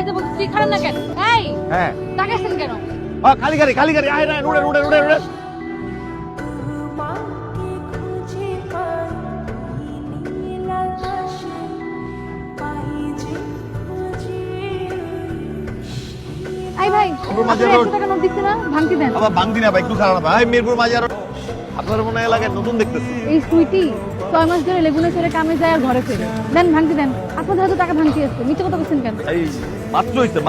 আইতে বলতে তুই খারাপ না কেন? এই হ্যাঁ তাকাইছেন কেন? খালি গাড়ি আয় না উড়ে এই ভাই মিরপুর মাঝার আপনার রোড। 100 টাকা নোট দিচ্ছে না, ভাঙতি দেন। আবার ভাঙতি না ভাই, একটু খারাপ না ভাই। মিরপুর মাঝার রোড। আপনার মনে হয় এলাকায় নতুন দেখতেছি। এই সুইটি 6 মাস ধরে লেগুনে ছেড়ে কামে যায় আর ঘরে ফেরে। দেন ভাঙতি দেন। আপনাদের হয়তো টাকা ভাঙতি আছে, মিথ্যে কথা বলছেন কেন? এই মাত্র হইছে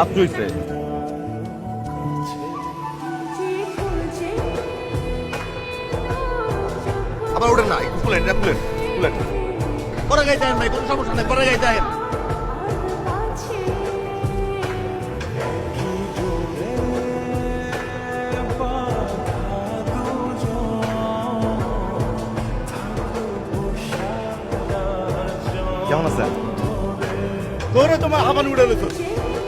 আবার ওঠেন না, একটু খুলেন পরে গাইতে আহেন ভাই, কোনো সমস্যা নেই, পরে গাইতে আহেন। কেমন আছেন? তোরে তোমার হাবান উড়ে লেছো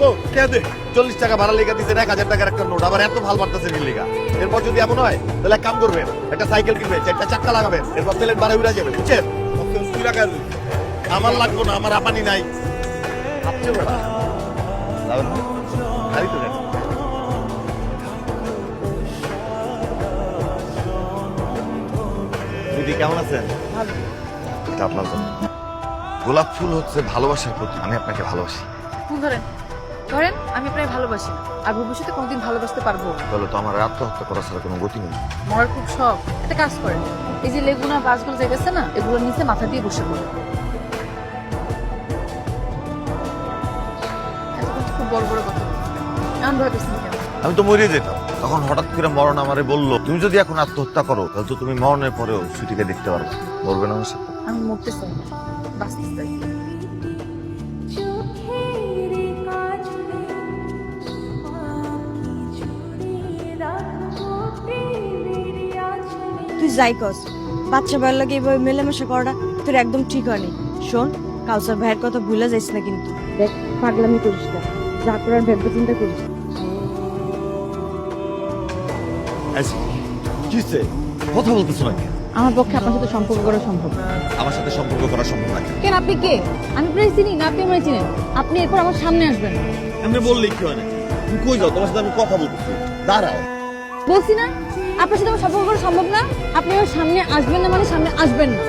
ও কে দে 40 টাকা ভাড়া লেখা দিছেন, 1000 টাকার একটা নোট, আবার এত ভাল পারতেছে লেখা। এরপর যদি এমন হয় তাহলে এক কাম করবেন, একটা সাইকেল কিনবেন, চারটা চাক্কা লাগাবেন, এরপর তেলের বাড়ে উড়ে যাবে, বুঝছেন? আমার লাগবো না, আমার আপানি নাই। ভাবছে বেড়া যাবেন না? গাড়ি তো গাড়ি। দিদি কেমন আছেন? এটা আপনার জন্য। গোলাপ ফুল হচ্ছে ভালোবাসার প্রতীক। আমি আপনাকে ভালোবাসি। ফুল ধরেন ধরেন, আমি আপনাকে ভালোবাসি আর ভবিষ্যতে কোনোদিন ভালোবাসতে পারবো। তাহলে তো আমার আত্মহত্যা করা ছাড়া কোনো গতি নেই। মরার খুব শখ, একটা কাজ করেন, এই যে লেগুনা বাসগুলো যেতেছে না, এগুলোর নিচে মাথা দিয়ে বসে পড়ে। খুব বড় বড় কথা এমন ভয় করছেন কেন? আমি তো মরে যেতাম, তখন হঠাৎ করে মরণ আমারে বললো, তুমি যদি এখন আত্মহত্যা করো তাহলে তো তুমি মরণের পরেও ছুটিকে দেখতে পারবে। বলবে না আমার সাথে? আমি মরতে চাই না, বাঁচতে চাই। তুই যাই কস, বাচ্চা ভাইয়ের লাগে এইভাবে মেলামেশা করাটা তোর একদম ঠিক হয়নি। শোন, কাউসার ভাইয়ের কথা ভুলে যাইস না কিন্তু। দেখ, পাগলামি করিস না, যা করার ভেবে চিন্তা করিস। কিসে কথা বলতেছো নাকি? আমার পক্ষে আপনার সাথে সম্পর্ক করা সম্ভব না। আমার সাথে সম্পর্ক করা সম্ভব না। কেন, আপনি কে? আমি প্রায় চিনি না, আপনি আমার চিনেন। আপনি এরপর আমার সামনে আসবেন না। এমনি বললেই কি হয় না? তুমি কই যাও? তোমার সাথে আমি কথা বলতেছি, দাঁড়াও। বলছি না আপনার সাথে আমার সম্পর্ক করা সম্ভব না। আপনি আমার সামনে আসবেন না মানে সামনে আসবেন না।